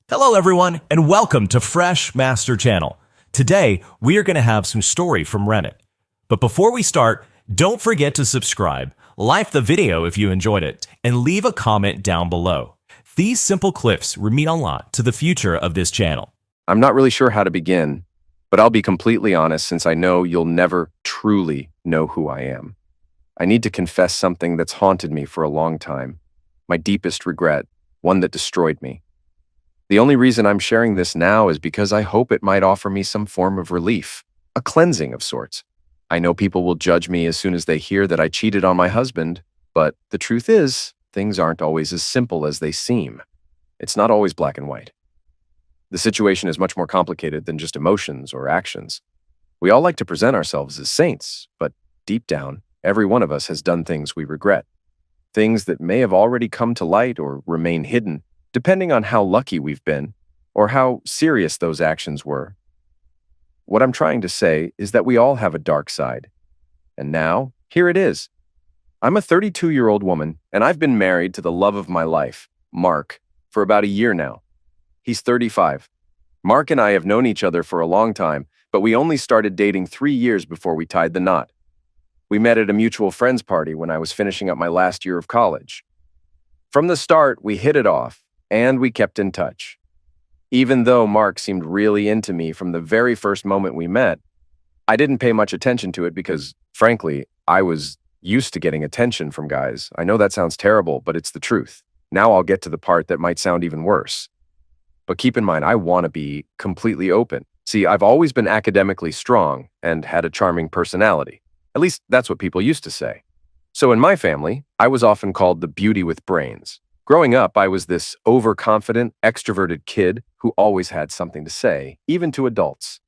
Hello everyone, and welcome to Fresh Master Channel. Today, we are going to have some story from Reddit. But before we start, don't forget to subscribe, like the video if you enjoyed it, and leave a comment down below. These simple clips mean a lot to the future of this channel. I'm not really sure how to begin, but I'll be completely honest since I know you'll never truly know who I am. I need to confess something that's haunted me for a long time, my deepest regret, one that destroyed me. The only reason I'm sharing this now is because I hope it might offer me some form of relief, a cleansing of sorts. I know people will judge me as soon as they hear that I cheated on my husband, but the truth is, things aren't always as simple as they seem. It's not always black and white. The situation is much more complicated than just emotions or actions. We all like to present ourselves as saints, but deep down, every one of us has done things we regret. Things that may have already come to light or remain hidden, depending on how lucky we've been or how serious those actions were. What I'm trying to say is that we all have a dark side. And now, here it is. I'm a 32-year-old woman, and I've been married to the love of my life, Mark, for about a year now. He's 35. Mark and I have known each other for a long time, but we only started dating 3 years before we tied the knot. We met at a mutual friends party when I was finishing up my last year of college. From the start, we hit it off, and we kept in touch. Even though Mark seemed really into me from the very first moment we met, I didn't pay much attention to it because, frankly, I was used to getting attention from guys. I know that sounds terrible, but it's the truth. Now I'll get to the part that might sound even worse. But keep in mind, I want to be completely open. See, I've always been academically strong and had a charming personality. At least that's what people used to say. So in my family, I was often called the beauty with brains. Growing up, I was this overconfident, extroverted kid who always had something to say, even to adults.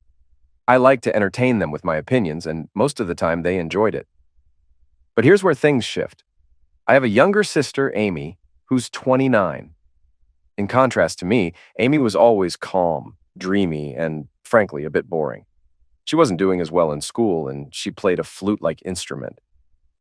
I liked to entertain them with my opinions, and most of the time they enjoyed it. But here's where things shift. I have a younger sister, Amy, who's 29. In contrast to me, Amy was always calm, dreamy, and frankly, a bit boring. She wasn't doing as well in school, and she played a flute-like instrument.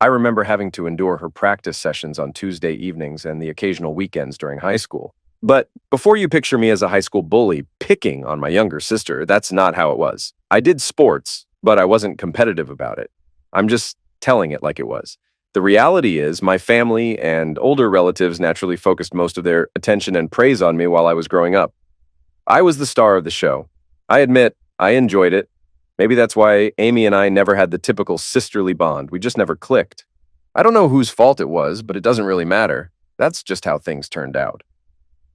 I remember having to endure her practice sessions on Tuesday evenings and the occasional weekends during high school. But before you picture me as a high school bully picking on my younger sister, that's not how it was. I did sports, but I wasn't competitive about it. I'm just telling it like it was. The reality is my family and older relatives naturally focused most of their attention and praise on me while I was growing up. I was the star of the show. I admit, I enjoyed it. Maybe that's why Amy and I never had the typical sisterly bond. We just never clicked. I don't know whose fault it was, but it doesn't really matter. That's just how things turned out.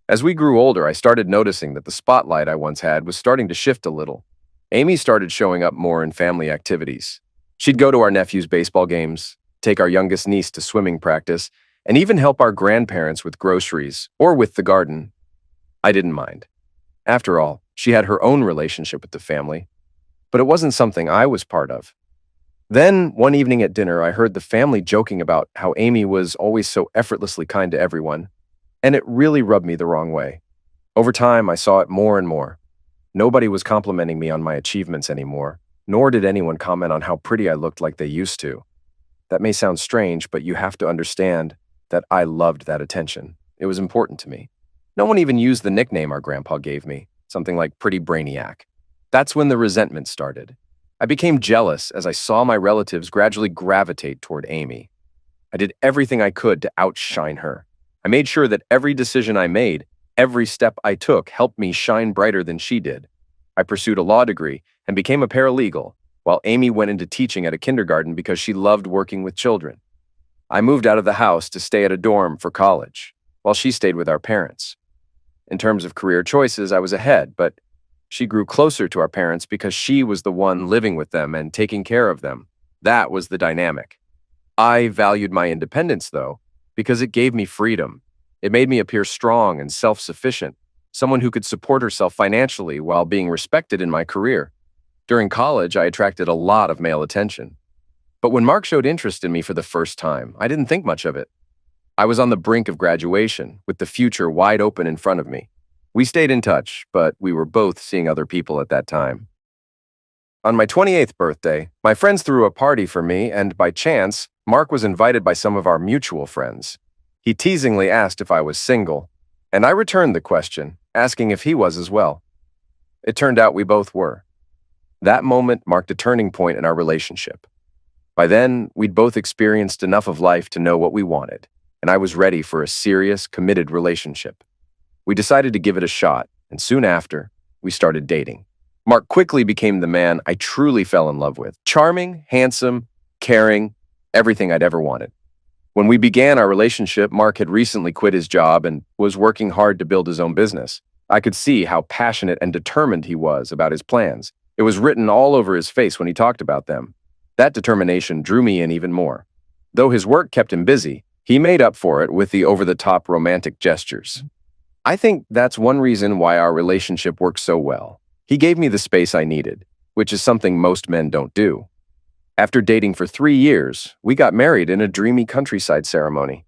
As we grew older, I started noticing that the spotlight I once had was starting to shift a little. Amy started showing up more in family activities. She'd go to our nephew's baseball games, take our youngest niece to swimming practice, and even help our grandparents with groceries or with the garden. I didn't mind. After all, she had her own relationship with the family. But it wasn't something I was part of. Then, one evening at dinner, I heard the family joking about how Amy was always so effortlessly kind to everyone, and it really rubbed me the wrong way. Over time, I saw it more and more. Nobody was complimenting me on my achievements anymore, nor did anyone comment on how pretty I looked like they used to. That may sound strange, but you have to understand that I loved that attention. It was important to me. No one even used the nickname our grandpa gave me, something like Pretty Brainiac. That's when the resentment started. I became jealous as I saw my relatives gradually gravitate toward Amy. I did everything I could to outshine her. I made sure that every decision I made, every step I took helped me shine brighter than she did. I pursued a law degree and became a paralegal, while Amy went into teaching at a kindergarten because she loved working with children. I moved out of the house to stay at a dorm for college, while she stayed with our parents. In terms of career choices, I was ahead, but she grew closer to our parents because she was the one living with them and taking care of them. That was the dynamic. I valued my independence, though, because it gave me freedom. It made me appear strong and self-sufficient, someone who could support herself financially while being respected in my career. During college, I attracted a lot of male attention. But when Mark showed interest in me for the first time, I didn't think much of it. I was on the brink of graduation, with the future wide open in front of me. We stayed in touch, but we were both seeing other people at that time. On my 28th birthday, my friends threw a party for me, and by chance, Mark was invited by some of our mutual friends. He teasingly asked if I was single, and I returned the question, asking if he was as well. It turned out we both were. That moment marked a turning point in our relationship. By then, we'd both experienced enough of life to know what we wanted, and I was ready for a serious, committed relationship. We decided to give it a shot, and soon after, we started dating. Mark quickly became the man I truly fell in love with. Charming, handsome, caring, everything I'd ever wanted. When we began our relationship, Mark had recently quit his job and was working hard to build his own business. I could see how passionate and determined he was about his plans. It was written all over his face when he talked about them. That determination drew me in even more. Though his work kept him busy, he made up for it with the over-the-top romantic gestures. I think that's one reason why our relationship worked so well. He gave me the space I needed, which is something most men don't do. After dating for 3 years, we got married in a dreamy countryside ceremony.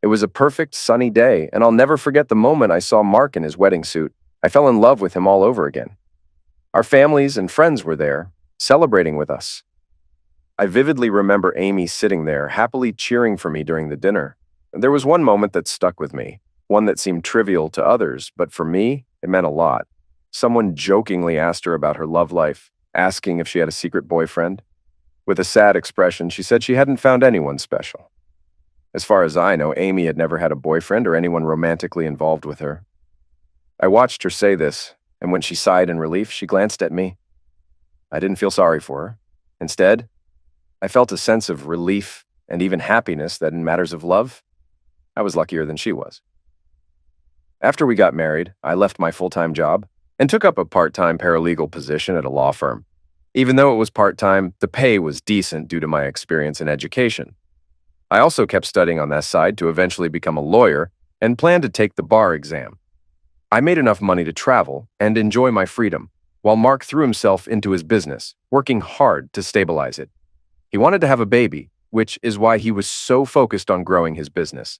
It was a perfect, sunny day, and I'll never forget the moment I saw Mark in his wedding suit. I fell in love with him all over again. Our families and friends were there, celebrating with us. I vividly remember Amy sitting there, happily cheering for me during the dinner. There was one moment that stuck with me, one that seemed trivial to others, but for me, it meant a lot. Someone jokingly asked her about her love life, asking if she had a secret boyfriend. With a sad expression, she said she hadn't found anyone special. As far as I know, Amy had never had a boyfriend or anyone romantically involved with her. I watched her say this, and when she sighed in relief, she glanced at me. I didn't feel sorry for her. Instead, I felt a sense of relief and even happiness that in matters of love, I was luckier than she was. After we got married, I left my full-time job and took up a part-time paralegal position at a law firm. Even though it was part-time, the pay was decent due to my experience in education. I also kept studying on that side to eventually become a lawyer and planned to take the bar exam. I made enough money to travel and enjoy my freedom, while Mark threw himself into his business, working hard to stabilize it. He wanted to have a baby, which is why he was so focused on growing his business.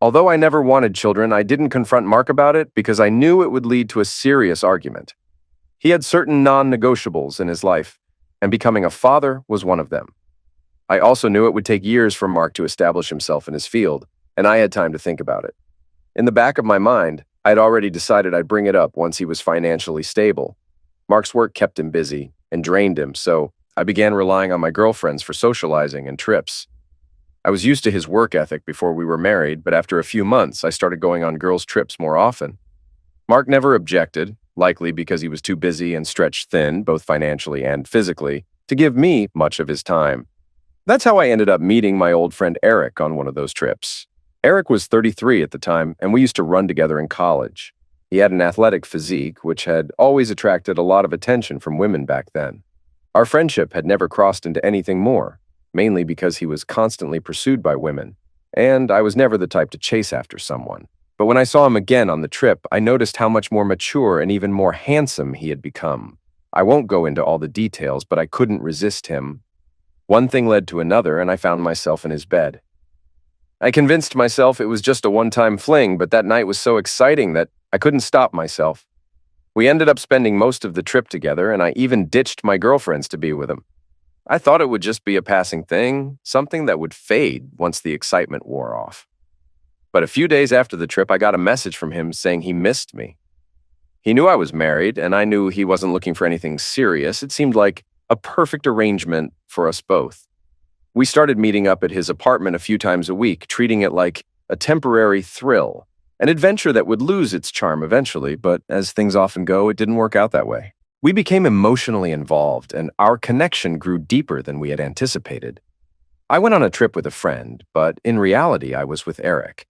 Although I never wanted children, I didn't confront Mark about it because I knew it would lead to a serious argument. He had certain non-negotiables in his life, and becoming a father was one of them. I also knew it would take years for Mark to establish himself in his field, and I had time to think about it. In the back of my mind, I'd already decided I'd bring it up once he was financially stable. Mark's work kept him busy and drained him, so I began relying on my girlfriends for socializing and trips. I was used to his work ethic before we were married, but after a few months, I started going on girls' trips more often. Mark never objected, likely because he was too busy and stretched thin, both financially and physically, to give me much of his time. That's how I ended up meeting my old friend Eric on one of those trips. Eric was 33 at the time, and we used to run together in college. He had an athletic physique, which had always attracted a lot of attention from women back then. Our friendship had never crossed into anything more, mainly because he was constantly pursued by women, and I was never the type to chase after someone. But when I saw him again on the trip, I noticed how much more mature and even more handsome he had become. I won't go into all the details, but I couldn't resist him. One thing led to another, and I found myself in his bed. I convinced myself it was just a one-time fling, but that night was so exciting that I couldn't stop myself. We ended up spending most of the trip together, and I even ditched my girlfriends to be with him. I thought it would just be a passing thing, something that would fade once the excitement wore off. But a few days after the trip, I got a message from him saying he missed me. He knew I was married, and I knew he wasn't looking for anything serious. It seemed like a perfect arrangement for us both. We started meeting up at his apartment a few times a week, treating it like a temporary thrill, an adventure that would lose its charm eventually, but as things often go, it didn't work out that way. We became emotionally involved, and our connection grew deeper than we had anticipated. I went on a trip with a friend, but in reality, I was with Eric.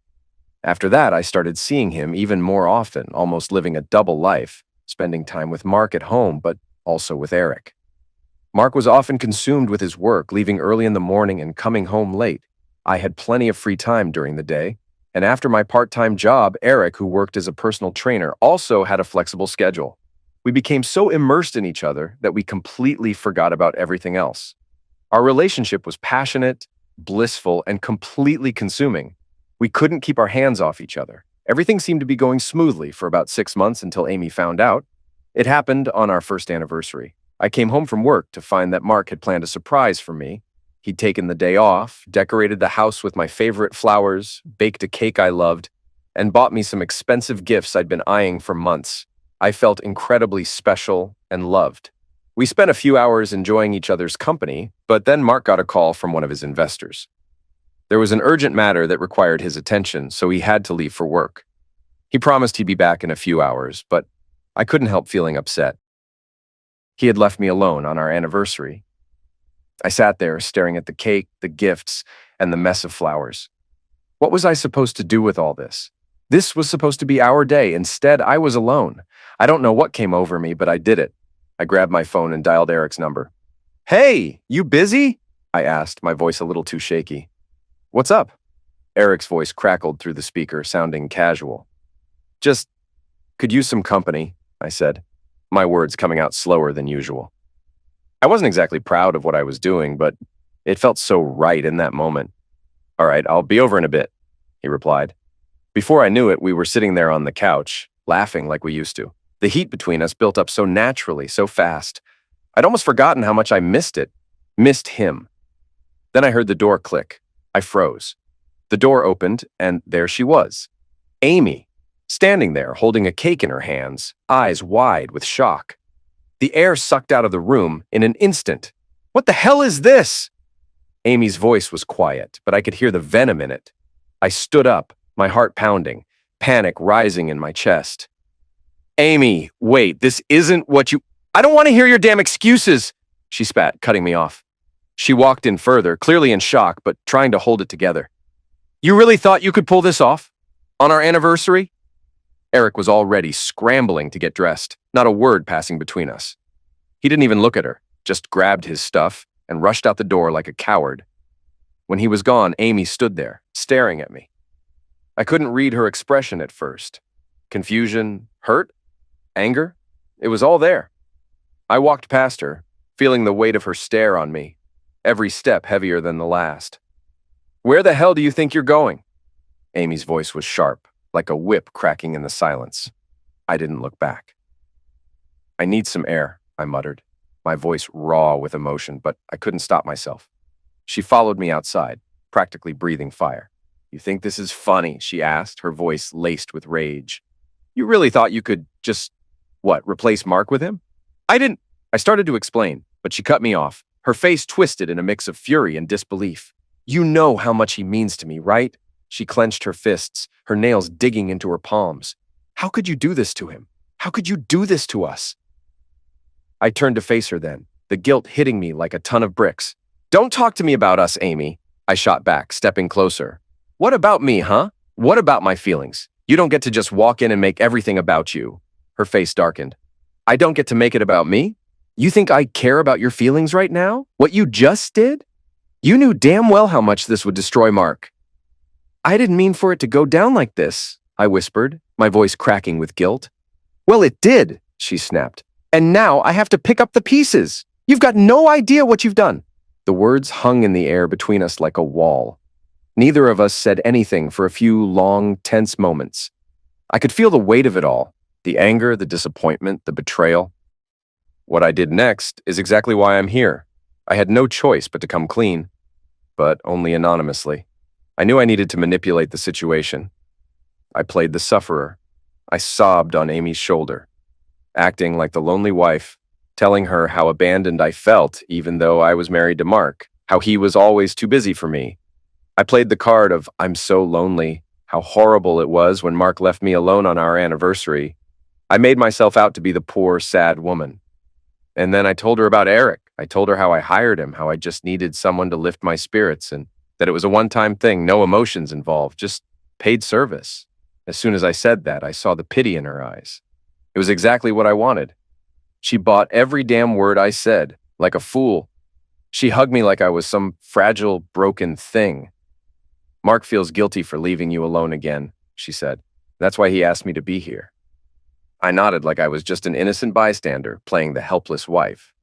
After that, I started seeing him even more often, almost living a double life, spending time with Mark at home, but also with Eric. Mark was often consumed with his work, leaving early in the morning and coming home late. I had plenty of free time during the day, and after my part-time job, Eric, who worked as a personal trainer, also had a flexible schedule. We became so immersed in each other that we completely forgot about everything else. Our relationship was passionate, blissful, and completely consuming. We couldn't keep our hands off each other. Everything seemed to be going smoothly for about 6 months until Amy found out. It happened on our first anniversary. I came home from work to find that Mark had planned a surprise for me. He'd taken the day off, decorated the house with my favorite flowers, baked a cake I loved, and bought me some expensive gifts I'd been eyeing for months. I felt incredibly special and loved. We spent a few hours enjoying each other's company, but then Mark got a call from one of his investors. There was an urgent matter that required his attention, so he had to leave for work. He promised he'd be back in a few hours, but I couldn't help feeling upset. He had left me alone on our anniversary. I sat there staring at the cake, the gifts, and the mess of flowers. What was I supposed to do with all this? This was supposed to be our day. Instead, I was alone. I don't know what came over me, but I did it. I grabbed my phone and dialed Eric's number. "Hey, you busy?" I asked, my voice a little too shaky. "What's up?" Eric's voice crackled through the speaker, sounding casual. "Just could use some company," I said, my words coming out slower than usual. I wasn't exactly proud of what I was doing, but it felt so right in that moment. "All right, I'll be over in a bit," he replied. Before I knew it, we were sitting there on the couch, laughing like we used to. The heat between us built up so naturally, so fast. I'd almost forgotten how much I missed it, missed him. Then I heard the door click. I froze. The door opened, and there she was. Amy, standing there, holding a cake in her hands, eyes wide with shock. The air sucked out of the room in an instant. "What the hell is this?" Amy's voice was quiet, but I could hear the venom in it. I stood up, my heart pounding, panic rising in my chest. "Amy, wait, this isn't what you— I don't want to hear your damn excuses," she spat, cutting me off. She walked in further, clearly in shock, but trying to hold it together. "You really thought you could pull this off? On our anniversary?" Eric was already scrambling to get dressed, not a word passing between us. He didn't even look at her, just grabbed his stuff and rushed out the door like a coward. When he was gone, Amy stood there, staring at me. I couldn't read her expression at first. Confusion, hurt, anger, it was all there. I walked past her, feeling the weight of her stare on me, every step heavier than the last. "Where the hell do you think you're going?" Amy's voice was sharp, like a whip cracking in the silence. I didn't look back. "I need some air," I muttered, my voice raw with emotion, but I couldn't stop myself. She followed me outside, practically breathing fire. "You think this is funny?" she asked, her voice laced with rage. "You really thought you could just, replace Mark with him?" I started to explain, but she cut me off, her face twisted in a mix of fury and disbelief. "You know how much he means to me, right?" She clenched her fists, her nails digging into her palms. "How could you do this to him? How could you do this to us?" I turned to face her then, the guilt hitting me like a ton of bricks. "Don't talk to me about us, Amy," I shot back, stepping closer. "What about me, huh? What about my feelings? You don't get to just walk in and make everything about you." Her face darkened. "I don't get to make it about me? You think I care about your feelings right now? What you just did? You knew damn well how much this would destroy Mark." "I didn't mean for it to go down like this," I whispered, my voice cracking with guilt. "Well, it did," she snapped. "And now I have to pick up the pieces. You've got no idea what you've done." The words hung in the air between us like a wall. Neither of us said anything for a few long, tense moments. I could feel the weight of it all, the anger, the disappointment, the betrayal. What I did next is exactly why I'm here. I had no choice but to come clean, but only anonymously. I knew I needed to manipulate the situation. I played the sufferer. I sobbed on Amy's shoulder, acting like the lonely wife, telling her how abandoned I felt even though I was married to Mark, how he was always too busy for me. I played the card of "I'm so lonely," how horrible it was when Mark left me alone on our anniversary. I made myself out to be the poor, sad woman. And then I told her about Eric. I told her how I hired him, how I just needed someone to lift my spirits, and that it was a one-time thing, no emotions involved, just paid service. As soon as I said that, I saw the pity in her eyes. It was exactly what I wanted. She bought every damn word I said, like a fool. She hugged me like I was some fragile, broken thing. "Mark feels guilty for leaving you alone again," she said. "That's why he asked me to be here." I nodded like I was just an innocent bystander playing the helpless wife.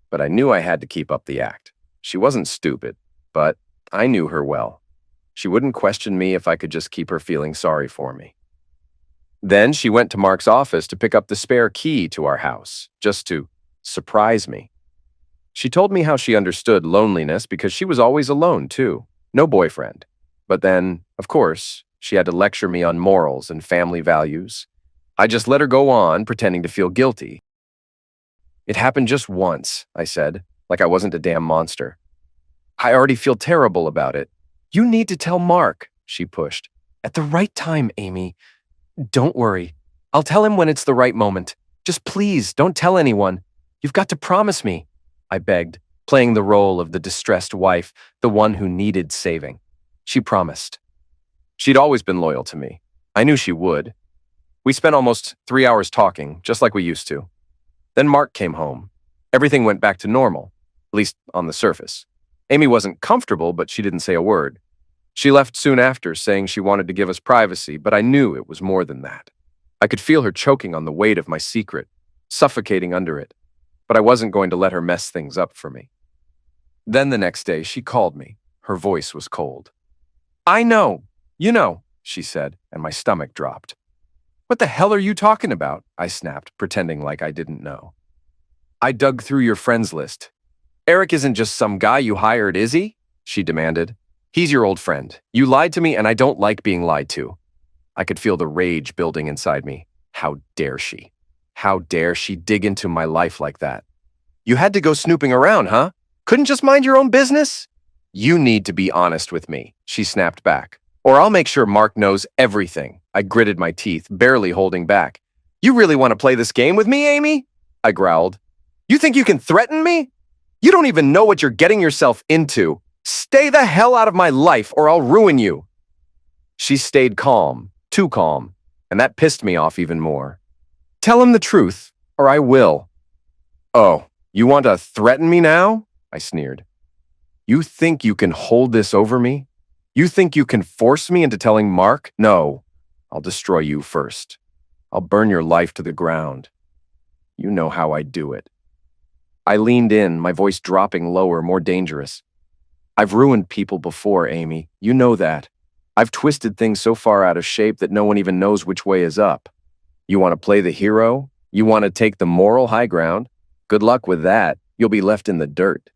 But I knew I had to keep up the act. She wasn't stupid, but I knew her well. She wouldn't question me if I could just keep her feeling sorry for me. Then she went to Mark's office to pick up the spare key to our house, just to surprise me. She told me how she understood loneliness because she was always alone, too. No boyfriend. But then, of course, She had to lecture me on morals and family values. I just let her go on, pretending to feel guilty. It happened just once, I said, like I wasn't a damn monster. I already feel terrible about it. You need to tell Mark, she pushed. At the right time, Amy. Don't worry. I'll tell him when it's the right moment. Just please, don't tell anyone. You've got to promise me, I begged, playing the role of the distressed wife, the one who needed saving. She promised. She'd always been loyal to me. I knew she would. We spent almost 3 hours talking, just like we used to. Then Mark came home. Everything went back to normal, at least on the surface. Amy wasn't comfortable, but she didn't say a word. She left soon after, saying she wanted to give us privacy, but I knew it was more than that. I could feel her choking on the weight of my secret, suffocating under it, but I wasn't going to let her mess things up for me. Then the next day, she called me. Her voice was cold. I know, she said, and my stomach dropped. What the hell are you talking about? I snapped, pretending like I didn't know. I dug through your friends list. Eric isn't just some guy you hired, is he? She demanded. He's your old friend. You lied to me, and I don't like being lied to. I could feel the rage building inside me. How dare she? How dare she dig into my life like that? You had to go snooping around, huh? Couldn't just mind your own business? You need to be honest with me, she snapped back. Or I'll make sure Mark knows everything. I gritted my teeth, barely holding back. You really want to play this game with me, Amy? I growled. You think you can threaten me? You don't even know what you're getting yourself into. Stay the hell out of my life or I'll ruin you. She stayed calm, too calm, and that pissed me off even more. Tell him the truth, or I will. Oh, you want to threaten me now? I sneered. You think you can hold this over me? You think you can force me into telling Mark? No, I'll destroy you first. I'll burn your life to the ground. You know how I do it. I leaned in, my voice dropping lower, more dangerous. I've ruined people before, Amy. You know that. I've twisted things so far out of shape that no one even knows which way is up. You want to play the hero? You want to take the moral high ground? Good luck with that. You'll be left in the dirt.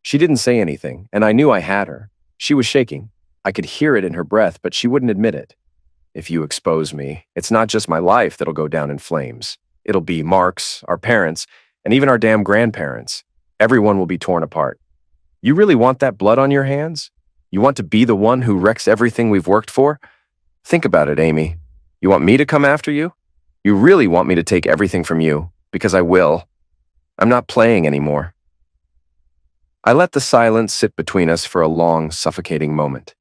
She didn't say anything, and I knew I had her. She was shaking. I could hear it in her breath, but she wouldn't admit it. If you expose me, it's not just my life that'll go down in flames. It'll be Mark's, our parents, and even our damn grandparents. Everyone will be torn apart. You really want that blood on your hands? You want to be the one who wrecks everything we've worked for? Think about it, Amy. You want me to come after you? You really want me to take everything from you? Because I will. I'm not playing anymore. I let the silence sit between us for a long, suffocating moment.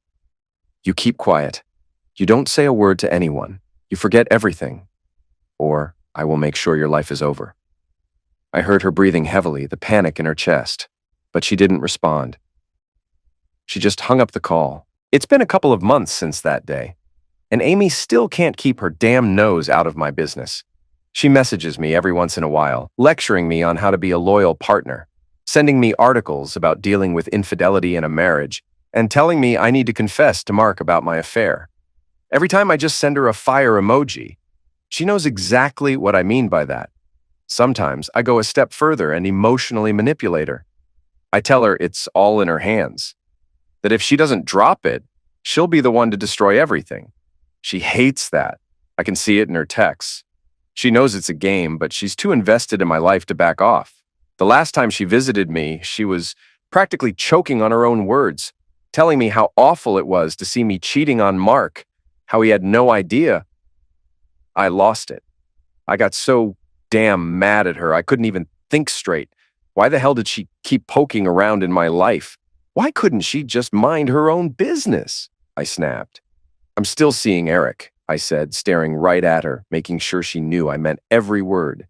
You keep quiet. You don't say a word to anyone. You forget everything. Or I will make sure your life is over. I heard her breathing heavily, the panic in her chest, but she didn't respond. She just hung up the call. It's been a couple of months since that day, and Amy still can't keep her damn nose out of my business. She messages me every once in a while, lecturing me on how to be a loyal partner, sending me articles about dealing with infidelity in a marriage, and telling me I need to confess to Mark about my affair. Every time I just send her a fire emoji, she knows exactly what I mean by that. Sometimes I go a step further and emotionally manipulate her. I tell her it's all in her hands, that if she doesn't drop it, she'll be the one to destroy everything. She hates that. I can see it in her texts. She knows it's a game, but she's too invested in my life to back off. The last time she visited me, she was practically choking on her own words, telling me how awful it was to see me cheating on Mark, how he had no idea. I lost it. I got so damn mad at her, I couldn't even think straight. Why the hell did she keep poking around in my life? Why couldn't she just mind her own business? I snapped. I'm still seeing Eric, I said, staring right at her, making sure she knew I meant every word.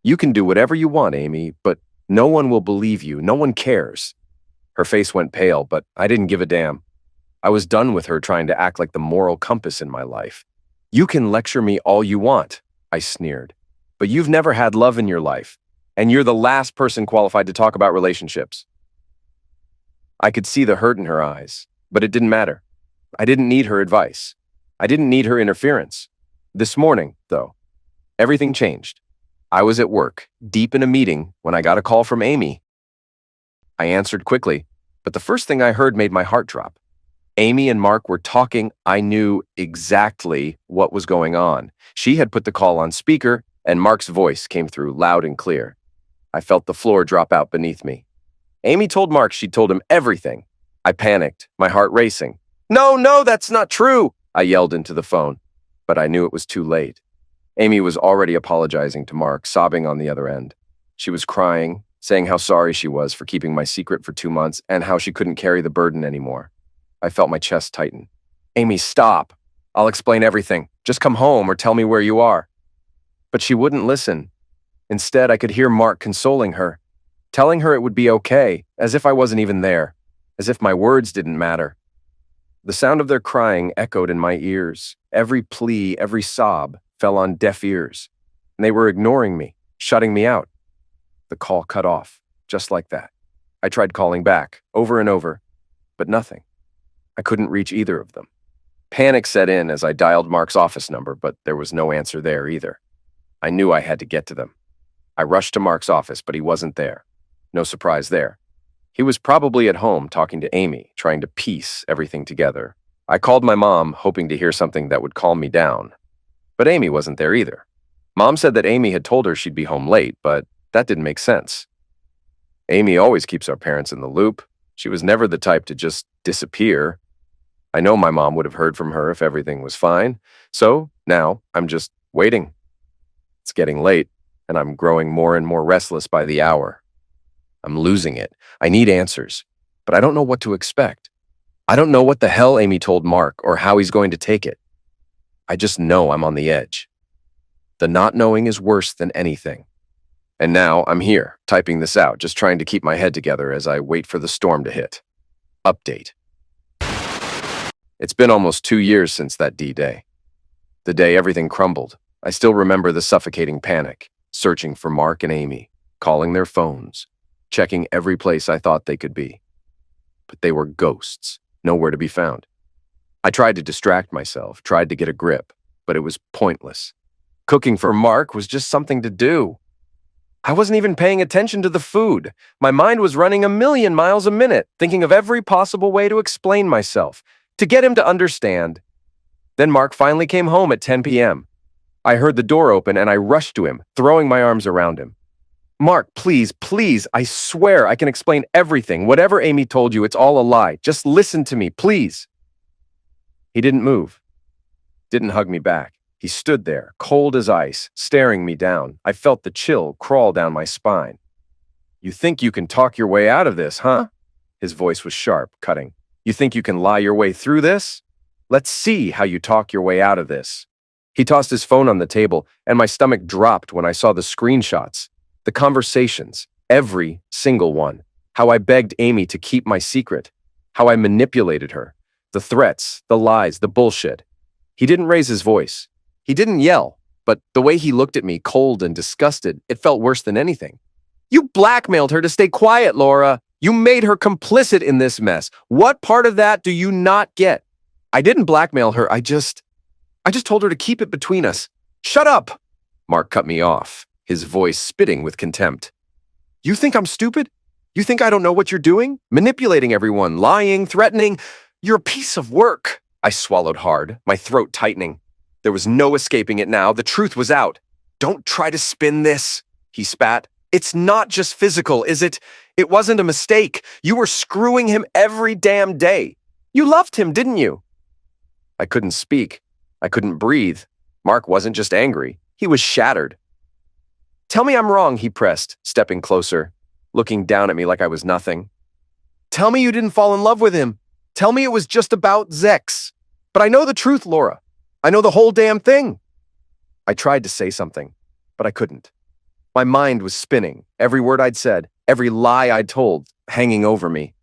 You can do whatever you want, Amy, but no one will believe you. No one cares. Her face went pale, but I didn't give a damn. I was done with her trying to act like the moral compass in my life. You can lecture me all you want, I sneered, but you've never had love in your life, and you're the last person qualified to talk about relationships. I could see the hurt in her eyes, but it didn't matter. I didn't need her advice. I didn't need her interference. This morning, though, everything changed. I was at work, deep in a meeting, when I got a call from Amy. I answered quickly, but the first thing I heard made my heart drop. Amy and Mark were talking. I knew exactly what was going on. She had put the call on speaker, and Mark's voice came through loud and clear. I felt the floor drop out beneath me. Amy told Mark she'd told him everything. I panicked, my heart racing. No, no, that's not true, I yelled into the phone, but I knew it was too late. Amy was already apologizing to Mark, sobbing on the other end. She was crying, saying how sorry she was for keeping my secret for 2 months and how she couldn't carry the burden anymore. I felt my chest tighten. Amy, stop. I'll explain everything. Just come home or tell me where you are. But she wouldn't listen. Instead, I could hear Mark consoling her, telling her it would be okay, as if I wasn't even there, as if my words didn't matter. The sound of their crying echoed in my ears. Every plea, every sob fell on deaf ears, and they were ignoring me, shutting me out. The call cut off, just like that. I tried calling back, over and over, but nothing. I couldn't reach either of them. Panic set in as I dialed Mark's office number, but there was no answer there either. I knew I had to get to them. I rushed to Mark's office, but he wasn't there. No surprise there. He was probably at home talking to Amy, trying to piece everything together. I called my mom, hoping to hear something that would calm me down. But Amy wasn't there either. Mom said that Amy had told her she'd be home late, but that didn't make sense. Amy always keeps our parents in the loop. She was never the type to just disappear. I know my mom would have heard from her if everything was fine, so now I'm just waiting. It's getting late, and I'm growing more and more restless by the hour. I'm losing it. I need answers, but I don't know what to expect. I don't know what the hell Amy told Mark or how he's going to take it. I just know I'm on the edge. The not knowing is worse than anything. And now I'm here, typing this out, just trying to keep my head together as I wait for the storm to hit. Update. It's been almost 2 years since that D-Day. The day everything crumbled. I still remember the suffocating panic, searching for Mark and Amy, calling their phones, checking every place I thought they could be. But they were ghosts, nowhere to be found. I tried to distract myself, tried to get a grip, but it was pointless. Cooking for Mark was just something to do. I wasn't even paying attention to the food. My mind was running 1,000,000 miles a minute, thinking of every possible way to explain myself, to get him to understand. Then Mark finally came home at 10 p.m. I heard the door open and I rushed to him, throwing my arms around him. Mark, please, please, I swear I can explain everything. Whatever Amy told you, it's all a lie. Just listen to me, please. He didn't move, didn't hug me back. He stood there, cold as ice, staring me down. I felt the chill crawl down my spine. You think you can talk your way out of this, huh? His voice was sharp, cutting. You think you can lie your way through this? Let's see how you talk your way out of this. He tossed his phone on the table, and my stomach dropped when I saw the screenshots, the conversations, every single one. How I begged Amy to keep my secret, how I manipulated her, the threats, the lies, the bullshit. He didn't raise his voice. He didn't yell, but the way he looked at me, cold and disgusted, it felt worse than anything. You blackmailed her to stay quiet, Laura. You made her complicit in this mess. What part of that do you not get? I didn't blackmail her. I just told her to keep it between us. Shut up! Mark cut me off, his voice spitting with contempt. You think I'm stupid? You think I don't know what you're doing? Manipulating everyone, lying, threatening. You're a piece of work. I swallowed hard, my throat tightening. There was no escaping it now. The truth was out. Don't try to spin this, he spat. It's not just physical, is it? It wasn't a mistake. You were screwing him every damn day. You loved him, didn't you? I couldn't speak. I couldn't breathe. Mark wasn't just angry. He was shattered. Tell me I'm wrong, he pressed, stepping closer, looking down at me like I was nothing. Tell me you didn't fall in love with him. Tell me it was just about Zex. But I know the truth, Laura. I know the whole damn thing. I tried to say something, but I couldn't. My mind was spinning, every word I'd said, every lie I'd told, hanging over me.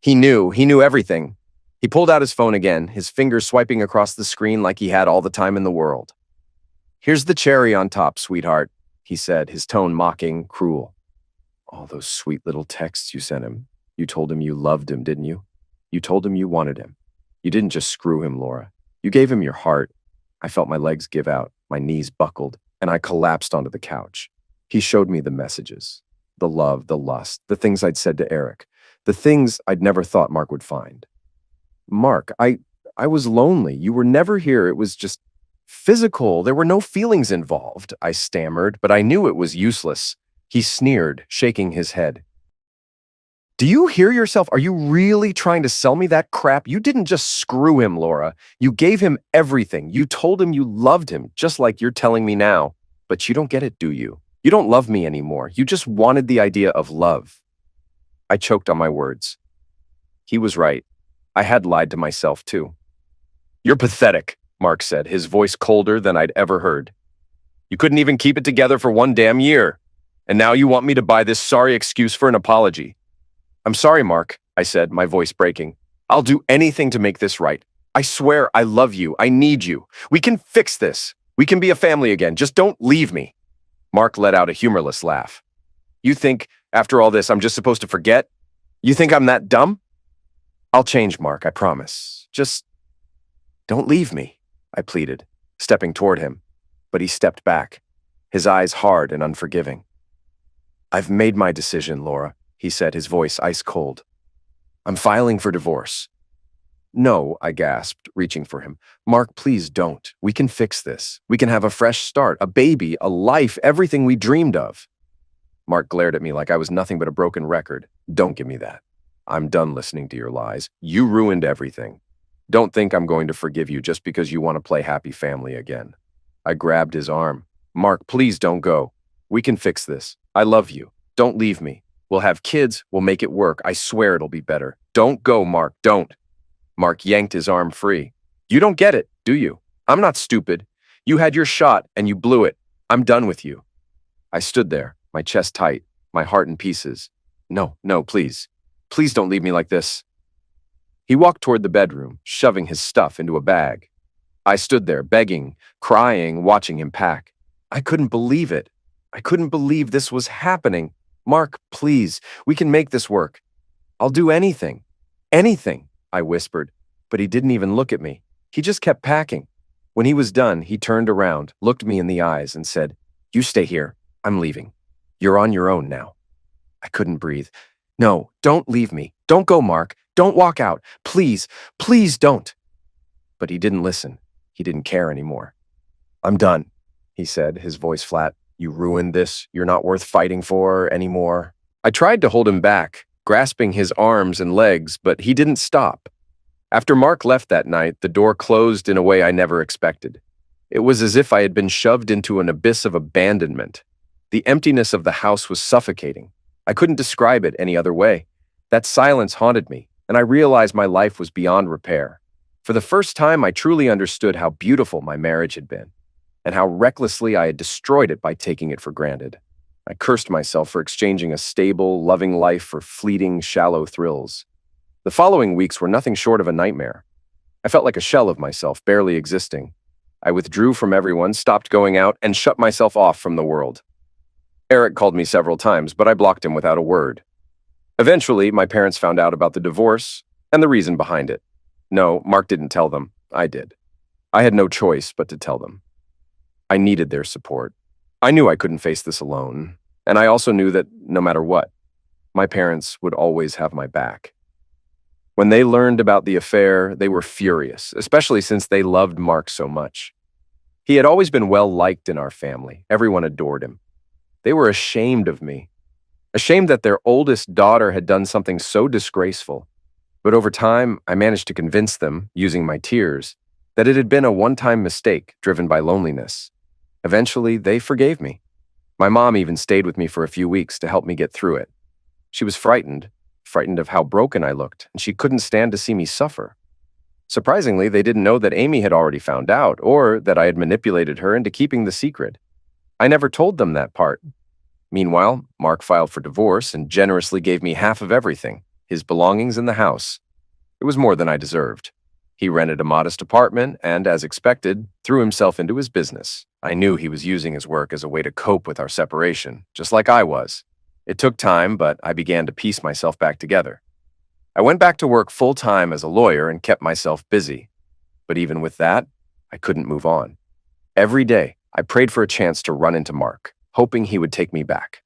He knew everything. He pulled out his phone again, his fingers swiping across the screen like he had all the time in the world. Here's the cherry on top, sweetheart, he said, his tone mocking, cruel. All those sweet little texts you sent him. You told him you loved him, didn't you? You told him you wanted him. You didn't just screw him, Laura. You gave him your heart. I felt my legs give out, my knees buckled, and I collapsed onto the couch. He showed me the messages, the love, the lust, the things I'd said to Eric, the things I'd never thought Mark would find. Mark, I was lonely. You were never here. It was just physical. There were no feelings involved, I stammered, but I knew it was useless. He sneered, shaking his head. Do you hear yourself? Are you really trying to sell me that crap? You didn't just screw him, Laura. You gave him everything. You told him you loved him, just like you're telling me now. But you don't get it, do you? You don't love me anymore. You just wanted the idea of love. I choked on my words. He was right. I had lied to myself, too. You're pathetic, Mark said, his voice colder than I'd ever heard. You couldn't even keep it together for 1 damn year. And now you want me to buy this sorry excuse for an apology. I'm sorry, Mark, I said, my voice breaking. I'll do anything to make this right. I swear I love you. I need you. We can fix this. We can be a family again. Just don't leave me. Mark let out a humorless laugh. You think, after all this, I'm just supposed to forget? You think I'm that dumb? I'll change, Mark, I promise. Just don't leave me, I pleaded, stepping toward him. But he stepped back, his eyes hard and unforgiving. I've made my decision, Laura, he said, his voice ice cold. I'm filing for divorce. No, I gasped, reaching for him. Mark, please don't. We can fix this. We can have a fresh start, a baby, a life, everything we dreamed of. Mark glared at me like I was nothing but a broken record. Don't give me that. I'm done listening to your lies. You ruined everything. Don't think I'm going to forgive you just because you want to play happy family again. I grabbed his arm. Mark, please don't go. We can fix this. I love you. Don't leave me. We'll have kids. We'll make it work. I swear it'll be better. Don't go, Mark. Don't. Mark yanked his arm free. You don't get it, do you? I'm not stupid. You had your shot and you blew it. I'm done with you. I stood there, my chest tight, my heart in pieces. No, please. Please don't leave me like this. He walked toward the bedroom, shoving his stuff into a bag. I stood there, begging, crying, watching him pack. I couldn't believe it. I couldn't believe this was happening. Mark, please, we can make this work. I'll do anything. Anything, I whispered, but he didn't even look at me. He just kept packing. When he was done, he turned around, looked me in the eyes, and said, You stay here. I'm leaving. You're on your own now. I couldn't breathe. No, don't leave me. Don't go, Mark. Don't walk out. Please, please don't. But he didn't listen. He didn't care anymore. I'm done, he said, his voice flat. You ruined this. You're not worth fighting for anymore. I tried to hold him back, grasping his arms and legs, but he didn't stop. After Mark left that night, the door closed in a way I never expected. It was as if I had been shoved into an abyss of abandonment. The emptiness of the house was suffocating. I couldn't describe it any other way. That silence haunted me, and I realized my life was beyond repair. For the first time, I truly understood how beautiful my marriage had been, and how recklessly I had destroyed it by taking it for granted. I cursed myself for exchanging a stable, loving life for fleeting, shallow thrills. The following weeks were nothing short of a nightmare. I felt like a shell of myself, barely existing. I withdrew from everyone, stopped going out, and shut myself off from the world. Eric called me several times, but I blocked him without a word. Eventually, my parents found out about the divorce and the reason behind it. No, Mark didn't tell them. I did. I had no choice but to tell them. I needed their support. I knew I couldn't face this alone, and I also knew that no matter what, my parents would always have my back. When they learned about the affair, they were furious, especially since they loved Mark so much. He had always been well-liked in our family. Everyone adored him. They were ashamed of me, ashamed that their oldest daughter had done something so disgraceful. But over time, I managed to convince them, using my tears, that it had been a one-time mistake driven by loneliness. Eventually, they forgave me. My mom even stayed with me for a few weeks to help me get through it. She was frightened of how broken I looked, and she couldn't stand to see me suffer. Surprisingly, they didn't know that Amy had already found out, or that I had manipulated her into keeping the secret. I never told them that part. Meanwhile, Mark filed for divorce and generously gave me half of everything, his belongings and the house. It was more than I deserved. He rented a modest apartment and, as expected, threw himself into his business. I knew he was using his work as a way to cope with our separation, just like I was. It took time, but I began to piece myself back together. I went back to work full-time as a lawyer and kept myself busy. But even with that, I couldn't move on. Every day, I prayed for a chance to run into Mark, hoping he would take me back.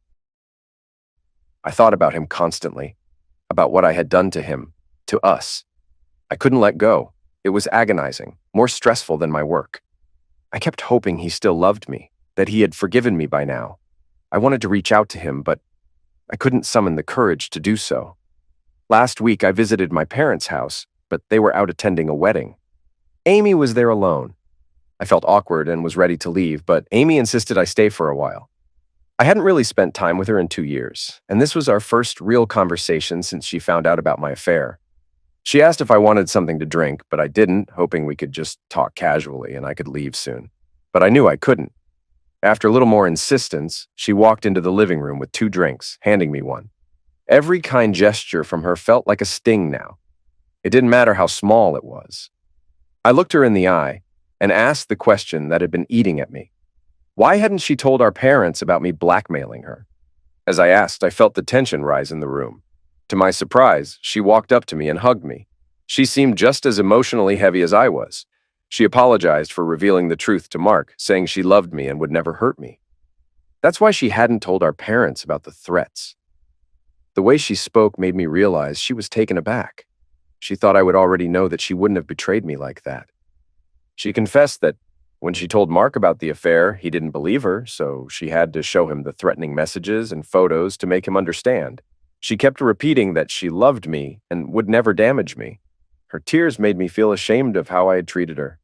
I thought about him constantly, about what I had done to him, to us. I couldn't let go. It was agonizing, more stressful than my work. I kept hoping he still loved me, that he had forgiven me by now. I wanted to reach out to him, but I couldn't summon the courage to do so. Last week, I visited my parents' house, but they were out attending a wedding. Amy was there alone. I felt awkward and was ready to leave, but Amy insisted I stay for a while. I hadn't really spent time with her in 2 years, and this was our first real conversation since she found out about my affair. She asked if I wanted something to drink, but I didn't, hoping we could just talk casually and I could leave soon. But I knew I couldn't. After a little more insistence, she walked into the living room with 2 drinks, handing me one. Every kind gesture from her felt like a sting now. It didn't matter how small it was. I looked her in the eye and asked the question that had been eating at me. Why hadn't she told our parents about me blackmailing her? As I asked, I felt the tension rise in the room. To my surprise, she walked up to me and hugged me. She seemed just as emotionally heavy as I was. She apologized for revealing the truth to Mark, saying she loved me and would never hurt me. That's why she hadn't told our parents about the threats. The way she spoke made me realize she was taken aback. She thought I would already know that she wouldn't have betrayed me like that. She confessed that when she told Mark about the affair, he didn't believe her, so she had to show him the threatening messages and photos to make him understand. She kept repeating that she loved me and would never damage me. Her tears made me feel ashamed of how I had treated her.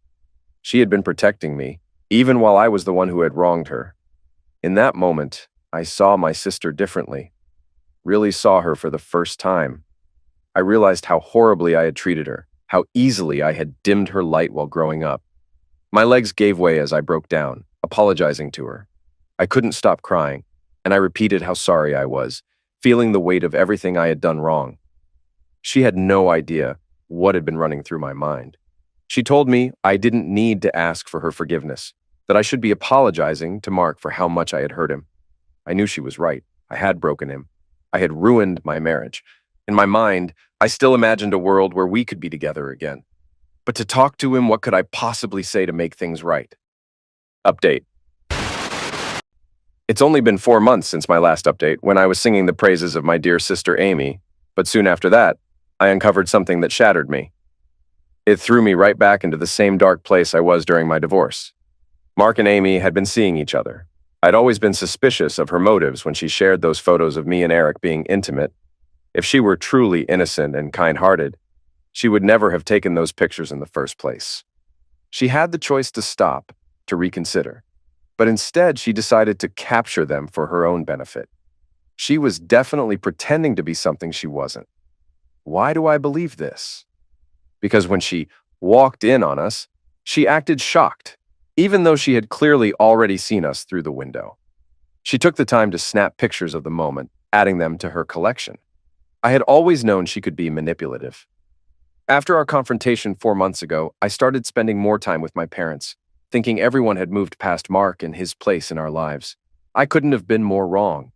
She had been protecting me, even while I was the one who had wronged her. In that moment, I saw my sister differently. Really saw her for the first time. I realized how horribly I had treated her, how easily I had dimmed her light while growing up. My legs gave way as I broke down, apologizing to her. I couldn't stop crying, and I repeated how sorry I was, feeling the weight of everything I had done wrong. She had no idea what had been running through my mind. She told me I didn't need to ask for her forgiveness, that I should be apologizing to Mark for how much I had hurt him. I knew she was right. I had broken him. I had ruined my marriage. In my mind, I still imagined a world where we could be together again. But to talk to him, what could I possibly say to make things right? Update. It's only been 4 months since my last update, when I was singing the praises of my dear sister Amy, but soon after that, I uncovered something that shattered me. It threw me right back into the same dark place I was during my divorce. Mark and Amy had been seeing each other. I'd always been suspicious of her motives when she shared those photos of me and Eric being intimate. If she were truly innocent and kind-hearted, she would never have taken those pictures in the first place. She had the choice to stop, to reconsider, but instead she decided to capture them for her own benefit. She was definitely pretending to be something she wasn't. Why do I believe this? Because when she walked in on us, she acted shocked, even though she had clearly already seen us through the window. She took the time to snap pictures of the moment, adding them to her collection. I had always known she could be manipulative. After our confrontation 4 months ago, I started spending more time with my parents, thinking everyone had moved past Mark and his place in our lives. I couldn't have been more wrong.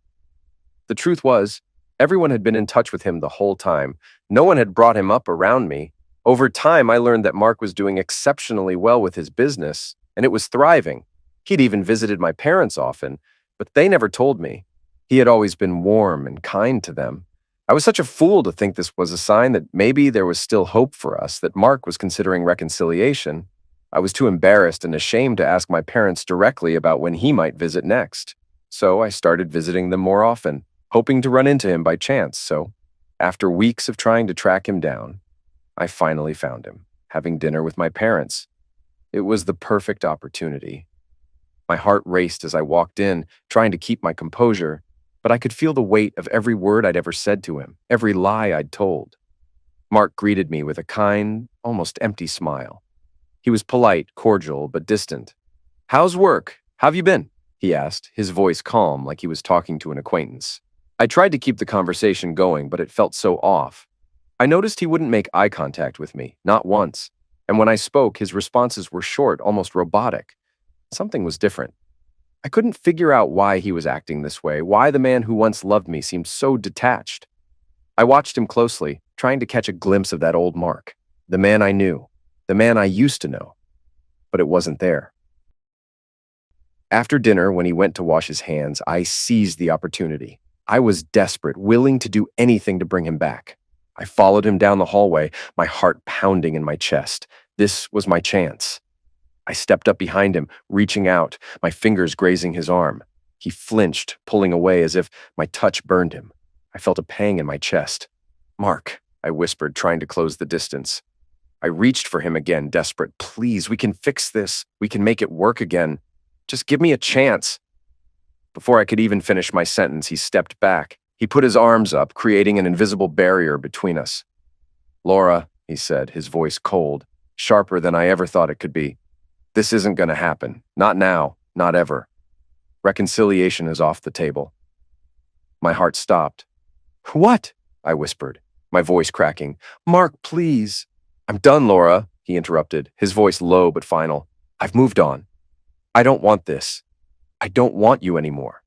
The truth was, everyone had been in touch with him the whole time. No one had brought him up around me. Over time, I learned that Mark was doing exceptionally well with his business, and it was thriving. He'd even visited my parents often, but they never told me. He had always been warm and kind to them. I was such a fool to think this was a sign that maybe there was still hope for us, that Mark was considering reconciliation. I was too embarrassed and ashamed to ask my parents directly about when he might visit next. So I started visiting them more often, hoping to run into him by chance. So, after weeks of trying to track him down, I finally found him, having dinner with my parents. It was the perfect opportunity. My heart raced as I walked in, trying to keep my composure, but I could feel the weight of every word I'd ever said to him, every lie I'd told. Mark greeted me with a kind, almost empty smile. He was polite, cordial, but distant. "How's work? How've you been?" he asked, his voice calm, like he was talking to an acquaintance. I tried to keep the conversation going, but it felt so off. I noticed he wouldn't make eye contact with me, not once, and when I spoke, his responses were short, almost robotic. Something was different. I couldn't figure out why he was acting this way, why the man who once loved me seemed so detached. I watched him closely, trying to catch a glimpse of that old Mark, the man I knew, the man I used to know, but it wasn't there. After dinner, when he went to wash his hands, I seized the opportunity. I was desperate, willing to do anything to bring him back. I followed him down the hallway, my heart pounding in my chest. This was my chance. I stepped up behind him, reaching out, my fingers grazing his arm. He flinched, pulling away as if my touch burned him. I felt a pang in my chest. "Mark," I whispered, trying to close the distance. I reached for him again, desperate. "Please, we can fix this. We can make it work again. Just give me a chance." Before I could even finish my sentence, he stepped back. He put his arms up, creating an invisible barrier between us. "Laura," he said, his voice cold, sharper than I ever thought it could be. "This isn't going to happen. Not now. Not ever. Reconciliation is off the table." My heart stopped. "What?" I whispered, my voice cracking. "Mark, please." "I'm done, Laura," he interrupted, his voice low but final. "I've moved on. I don't want this. I don't want you anymore."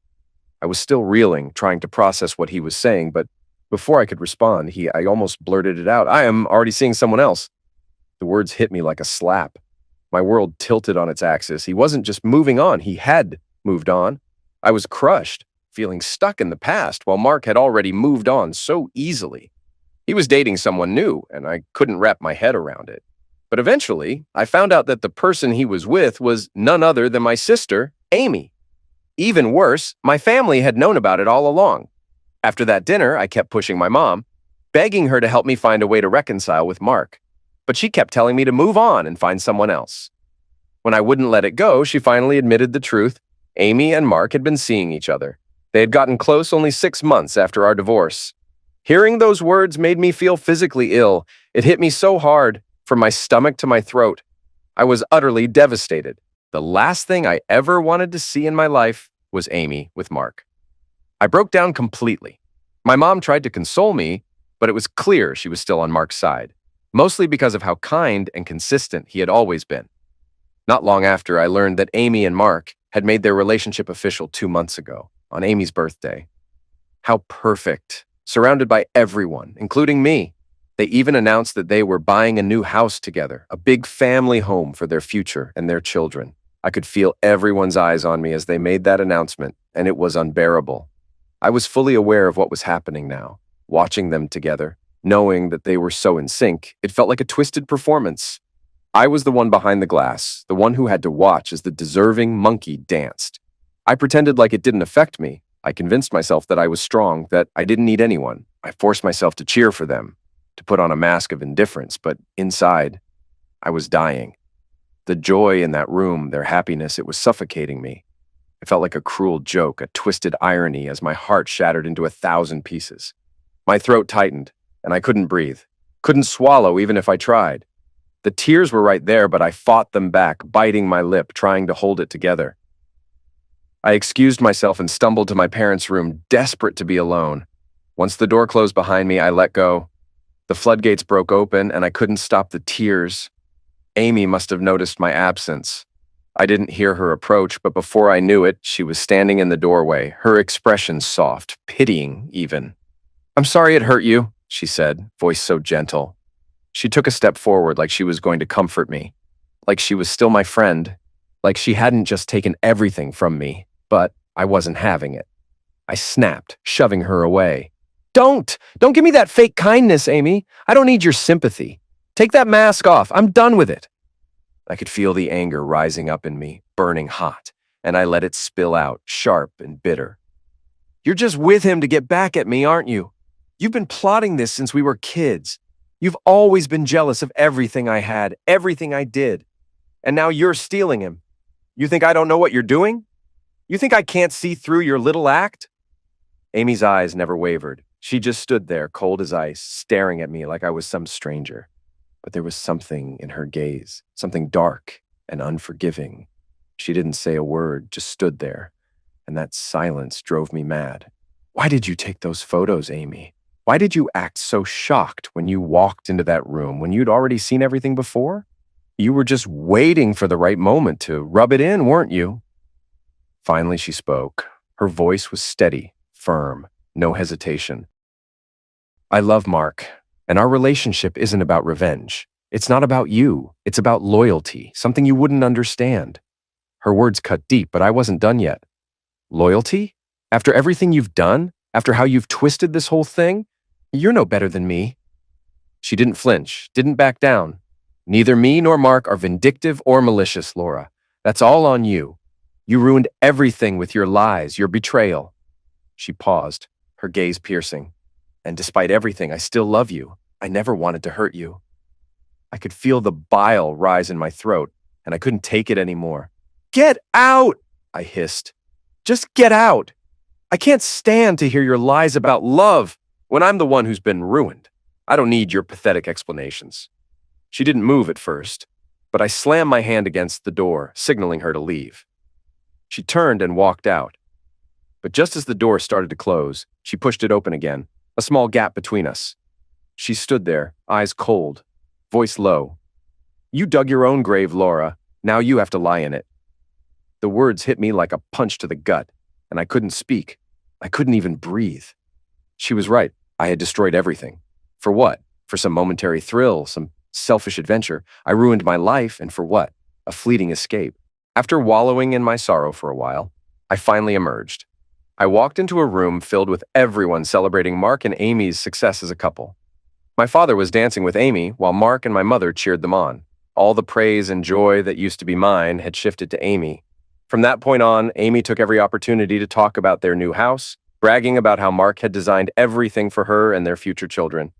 I was still reeling, trying to process what he was saying, but before I could respond, I almost blurted it out. "I am already seeing someone else." The words hit me like a slap. My world tilted on its axis. He wasn't just moving on, he had moved on. I was crushed, feeling stuck in the past, while Mark had already moved on so easily. He was dating someone new, and I couldn't wrap my head around it. But eventually, I found out that the person he was with was none other than my sister, Amy. Even worse, my family had known about it all along. After that dinner, I kept pushing my mom, begging her to help me find a way to reconcile with Mark. But she kept telling me to move on and find someone else. When I wouldn't let it go, she finally admitted the truth. Amy and Mark had been seeing each other. They had gotten close only 6 months after our divorce. Hearing those words made me feel physically ill. It hit me so hard, from my stomach to my throat. I was utterly devastated. The last thing I ever wanted to see in my life was Amy with Mark. I broke down completely. My mom tried to console me, but it was clear she was still on Mark's side, mostly because of how kind and consistent he had always been. Not long after, I learned that Amy and Mark had made their relationship official 2 months ago, on Amy's birthday. How perfect, surrounded by everyone, including me. They even announced that they were buying a new house together, a big family home for their future and their children. I could feel everyone's eyes on me as they made that announcement, and it was unbearable. I was fully aware of what was happening now, watching them together, knowing that they were so in sync. It felt like a twisted performance. I was the one behind the glass, the one who had to watch as the deserving monkey danced. I pretended like it didn't affect me. I convinced myself that I was strong, that I didn't need anyone. I forced myself to cheer for them, to put on a mask of indifference, but inside, I was dying. The joy in that room, their happiness, it was suffocating me. It felt like a cruel joke, a twisted irony as my heart shattered into 1,000 pieces. My throat tightened, and I couldn't breathe, couldn't swallow even if I tried. The tears were right there, but I fought them back, biting my lip, trying to hold it together. I excused myself and stumbled to my parents' room, desperate to be alone. Once the door closed behind me, I let go. The floodgates broke open, and I couldn't stop the tears. Amy must have noticed my absence. I didn't hear her approach, but before I knew it, she was standing in the doorway, her expression soft, pitying even. "I'm sorry it hurt you," she said, voice so gentle. She took a step forward like she was going to comfort me, like she was still my friend, like she hadn't just taken everything from me, but I wasn't having it. I snapped, shoving her away. Don't give me that fake kindness, Amy. I don't need your sympathy. Take that mask off. I'm done with it." I could feel the anger rising up in me, burning hot, and I let it spill out, sharp and bitter. "You're just with him to get back at me, aren't you? You've been plotting this since we were kids. You've always been jealous of everything I had, everything I did. And now you're stealing him. You think I don't know what you're doing? You think I can't see through your little act?" Amy's eyes never wavered. She just stood there, cold as ice, staring at me like I was some stranger. But there was something in her gaze, something dark and unforgiving. She didn't say a word, just stood there, and that silence drove me mad. "Why did you take those photos, Amy? Why did you act so shocked when you walked into that room, when you'd already seen everything before? You were just waiting for the right moment to rub it in, weren't you?" Finally, she spoke. Her voice was steady, firm, no hesitation. "I love Mark, and our relationship isn't about revenge. It's not about you. It's about loyalty, something you wouldn't understand." Her words cut deep, but I wasn't done yet. "Loyalty? After everything you've done? After how you've twisted this whole thing? You're no better than me. She didn't flinch, didn't back down. Neither me nor Mark are vindictive or malicious, Laura. That's all on you. You ruined everything with your lies, your betrayal. She paused, her gaze piercing. And despite everything, I still love you. I never wanted to hurt you. I could feel the bile rise in my throat, and I couldn't take it anymore. Get out! I hissed. Just get out! I can't stand to hear your lies about love when I'm the one who's been ruined. I don't need your pathetic explanations. She didn't move at first, but I slammed my hand against the door, signaling her to leave. She turned and walked out. But just as the door started to close, she pushed it open again, a small gap between us. She stood there, eyes cold, voice low. You dug your own grave, Laura. Now you have to lie in it. The words hit me like a punch to the gut, and I couldn't speak. I couldn't even breathe. She was right. I had destroyed everything. For what? For some momentary thrill, some selfish adventure. I ruined my life, and for what? A fleeting escape. After wallowing in my sorrow for a while, I finally emerged. I walked into a room filled with everyone celebrating Mark and Amy's success as a couple. My father was dancing with Amy, while Mark and my mother cheered them on. All the praise and joy that used to be mine had shifted to Amy. From that point on, Amy took every opportunity to talk about their new house, bragging about how Mark had designed everything for her and their future children.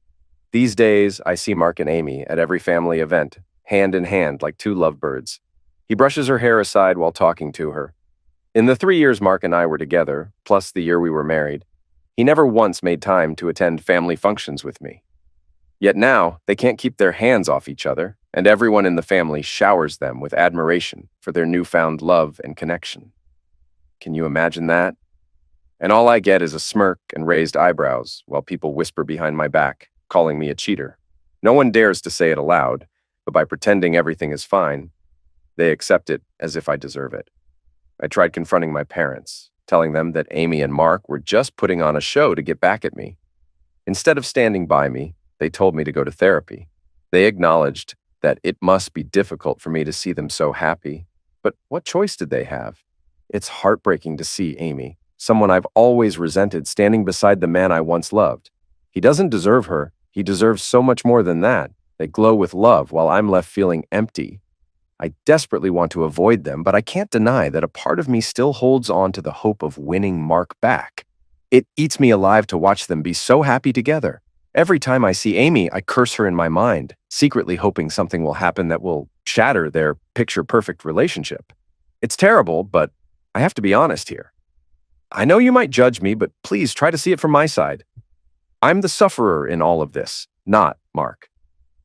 These days, I see Mark and Amy at every family event, hand in hand like two lovebirds. He brushes her hair aside while talking to her. In the 3 years Mark and I were together, plus the year we were married, he never once made time to attend family functions with me. Yet now, they can't keep their hands off each other, and everyone in the family showers them with admiration for their newfound love and connection. Can you imagine that? And all I get is a smirk and raised eyebrows while people whisper behind my back, calling me a cheater. No one dares to say it aloud, but by pretending everything is fine, they accept it as if I deserve it. I tried confronting my parents, telling them that Amy and Mark were just putting on a show to get back at me. Instead of standing by me, they told me to go to therapy. They acknowledged that it must be difficult for me to see them so happy, but what choice did they have? It's heartbreaking to see Amy, someone I've always resented, standing beside the man I once loved. He doesn't deserve her. He deserves so much more than that. They glow with love while I'm left feeling empty. I desperately want to avoid them, but I can't deny that a part of me still holds on to the hope of winning Mark back. It eats me alive to watch them be so happy together. Every time I see Amy, I curse her in my mind, secretly hoping something will happen that will shatter their picture-perfect relationship. It's terrible, but I have to be honest here. I know you might judge me, but please try to see it from my side. I'm the sufferer in all of this, not Mark.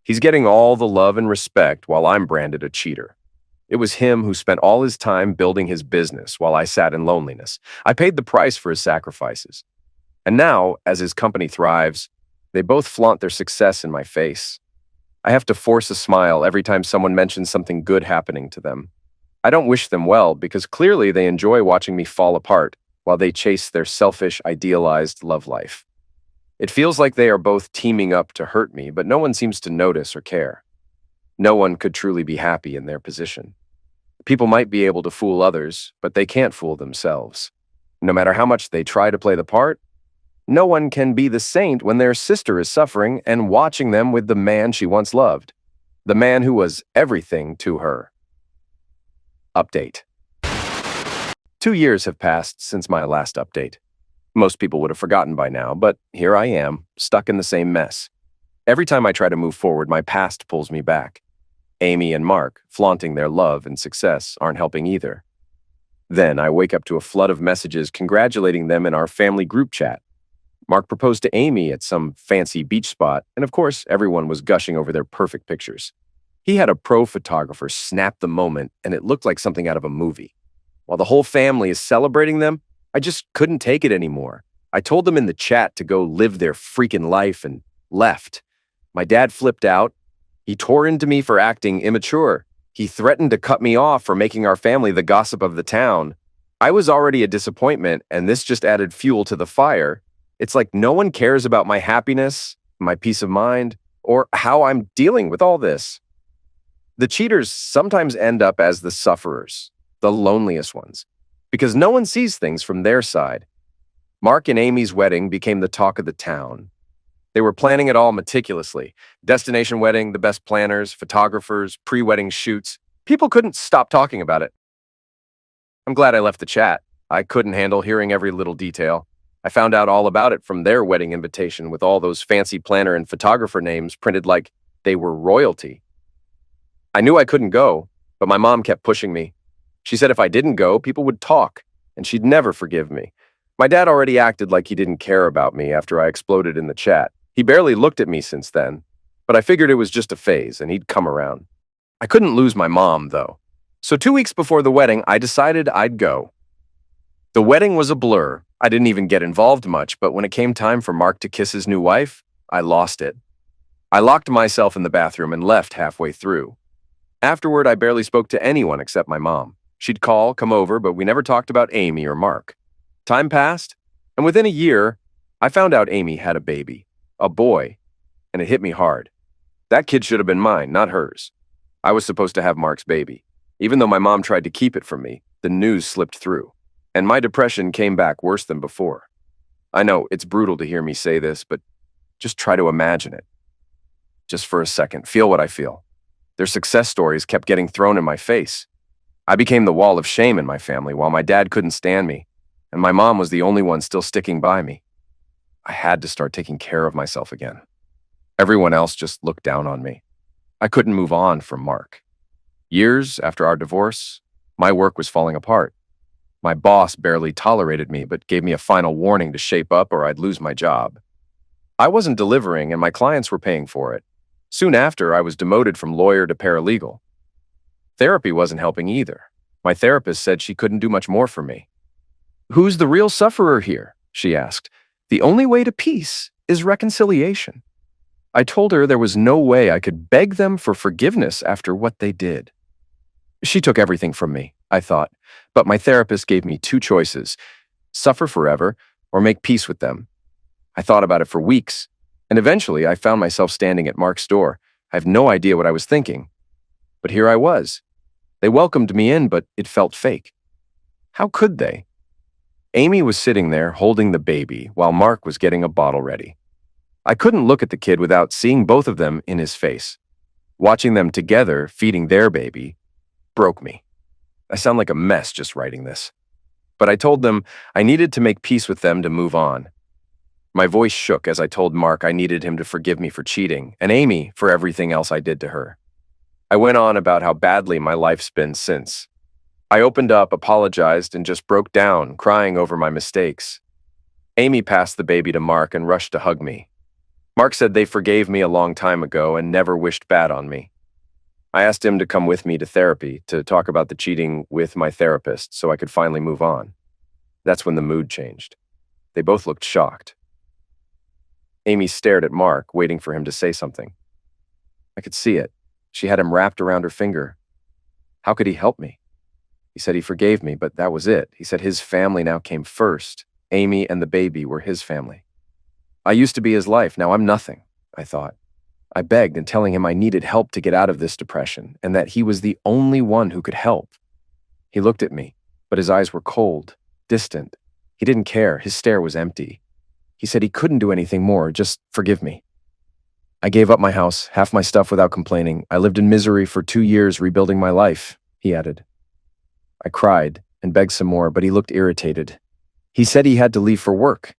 He's getting all the love and respect while I'm branded a cheater. It was him who spent all his time building his business while I sat in loneliness. I paid the price for his sacrifices. And now, as his company thrives, they both flaunt their success in my face. I have to force a smile every time someone mentions something good happening to them. I don't wish them well because clearly they enjoy watching me fall apart while they chase their selfish, idealized love life. It feels like they are both teaming up to hurt me, but no one seems to notice or care. No one could truly be happy in their position. People might be able to fool others, but they can't fool themselves. No matter how much they try to play the part, no one can be the saint when their sister is suffering and watching them with the man she once loved, the man who was everything to her. Update. 2 years have passed since my last update. Most people would have forgotten by now, but here I am, stuck in the same mess. Every time I try to move forward, my past pulls me back. Amy and Mark, flaunting their love and success, aren't helping either. Then I wake up to a flood of messages congratulating them in our family group chat. Mark proposed to Amy at some fancy beach spot, and of course, everyone was gushing over their perfect pictures. He had a pro photographer snap the moment, and it looked like something out of a movie. While the whole family is celebrating them, I just couldn't take it anymore. I told them in the chat to go live their freaking life and left. My dad flipped out. He tore into me for acting immature. He threatened to cut me off for making our family the gossip of the town. I was already a disappointment, and this just added fuel to the fire. It's like no one cares about my happiness, my peace of mind, or how I'm dealing with all this. The cheaters sometimes end up as the sufferers, the loneliest ones, because no one sees things from their side. Mark and Amy's wedding became the talk of the town. They were planning it all meticulously. Destination wedding, the best planners, photographers, pre-wedding shoots. People couldn't stop talking about it. I'm glad I left the chat. I couldn't handle hearing every little detail. I found out all about it from their wedding invitation with all those fancy planner and photographer names printed like they were royalty. I knew I couldn't go, but my mom kept pushing me. She said if I didn't go, people would talk, and she'd never forgive me. My dad already acted like he didn't care about me after I exploded in the chat. He barely looked at me since then, but I figured it was just a phase and he'd come around. I couldn't lose my mom, though. So 2 weeks before the wedding, I decided I'd go. The wedding was a blur. I didn't even get involved much, but when it came time for Mark to kiss his new wife, I lost it. I locked myself in the bathroom and left halfway through. Afterward, I barely spoke to anyone except my mom. She'd call, come over, but we never talked about Amy or Mark. Time passed, and within a year, I found out Amy had a baby, a boy, and it hit me hard. That kid should have been mine, not hers. I was supposed to have Mark's baby. Even though my mom tried to keep it from me, the news slipped through, and my depression came back worse than before. I know it's brutal to hear me say this, but just try to imagine it. Just for a second, feel what I feel. Their success stories kept getting thrown in my face. I became the wall of shame in my family while my dad couldn't stand me, and my mom was the only one still sticking by me. I had to start taking care of myself again. Everyone else just looked down on me. I couldn't move on from Mark. Years after our divorce, my work was falling apart. My boss barely tolerated me, but gave me a final warning to shape up or I'd lose my job. I wasn't delivering, and my clients were paying for it. Soon after, I was demoted from lawyer to paralegal. Therapy wasn't helping either. My therapist said she couldn't do much more for me. "Who's the real sufferer here?" she asked. "The only way to peace is reconciliation." I told her there was no way I could beg them for forgiveness after what they did. She took everything from me, I thought, but my therapist gave me two choices: suffer forever or make peace with them. I thought about it for weeks, and eventually I found myself standing at Mark's door. I have no idea what I was thinking, but here I was. They welcomed me in, but it felt fake. How could they? Amy was sitting there holding the baby while Mark was getting a bottle ready. I couldn't look at the kid without seeing both of them in his face. Watching them together feeding their baby broke me. I sound like a mess just writing this. But I told them I needed to make peace with them to move on. My voice shook as I told Mark I needed him to forgive me for cheating, and Amy for everything else I did to her. I went on about how badly my life's been since. I opened up, apologized, and just broke down, crying over my mistakes. Amy passed the baby to Mark and rushed to hug me. Mark said they forgave me a long time ago and never wished bad on me. I asked him to come with me to therapy to talk about the cheating with my therapist so I could finally move on. That's when the mood changed. They both looked shocked. Amy stared at Mark, waiting for him to say something. I could see it. She had him wrapped around her finger. How could he help me? He said he forgave me, but that was it. He said his family now came first. Amy and the baby were his family. I used to be his life. Now I'm nothing, I thought. I begged and telling him I needed help to get out of this depression and that he was the only one who could help. He looked at me, but his eyes were cold, distant. He didn't care. His stare was empty. He said he couldn't do anything more, just forgive me. I gave up my house, half my stuff without complaining. I lived in misery for 2 years rebuilding my life, he added. I cried and begged some more, but he looked irritated. He said he had to leave for work.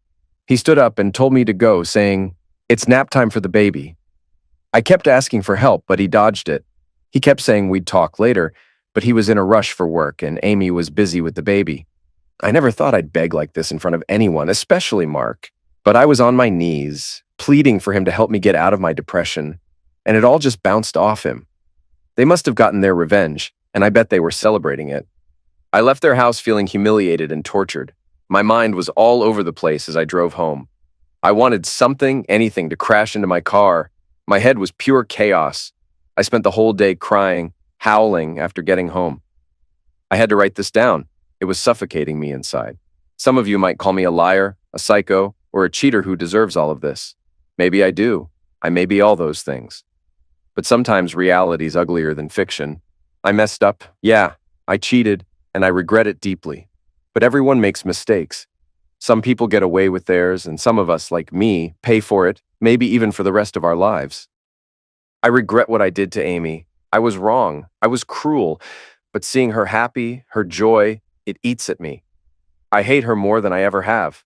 He stood up and told me to go, saying, "It's nap time for the baby." I kept asking for help, but he dodged it. He kept saying we'd talk later, but he was in a rush for work and Amy was busy with the baby. I never thought I'd beg like this in front of anyone, especially Mark. But I was on my knees, pleading for him to help me get out of my depression, and it all just bounced off him. They must have gotten their revenge, and I bet they were celebrating it. I left their house feeling humiliated and tortured. My mind was all over the place as I drove home. I wanted something, anything, to crash into my car. My head was pure chaos. I spent the whole day crying, howling after getting home. I had to write this down. It was suffocating me inside. Some of you might call me a liar, a psycho, or a cheater who deserves all of this. Maybe I do. I may be all those things. But sometimes reality's uglier than fiction. I messed up. Yeah, I cheated, and I regret it deeply. But everyone makes mistakes. Some people get away with theirs, and some of us, like me, pay for it, maybe even for the rest of our lives. I regret what I did to Amy. I was wrong. I was cruel. But seeing her happy, her joy, it eats at me. I hate her more than I ever have.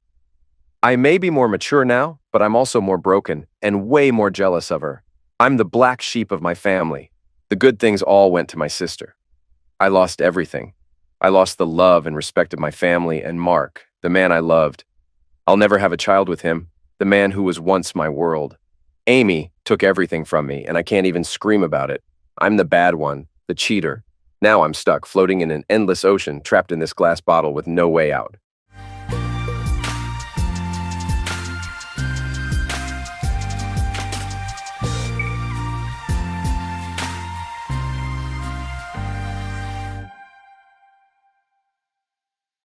I may be more mature now, but I'm also more broken and way more jealous of her. I'm the black sheep of my family. The good things all went to my sister. I lost everything. I lost the love and respect of my family and Mark, the man I loved. I'll never have a child with him, the man who was once my world. Amy took everything from me, and I can't even scream about it. I'm the bad one, the cheater. Now I'm stuck, floating in an endless ocean, trapped in this glass bottle with no way out.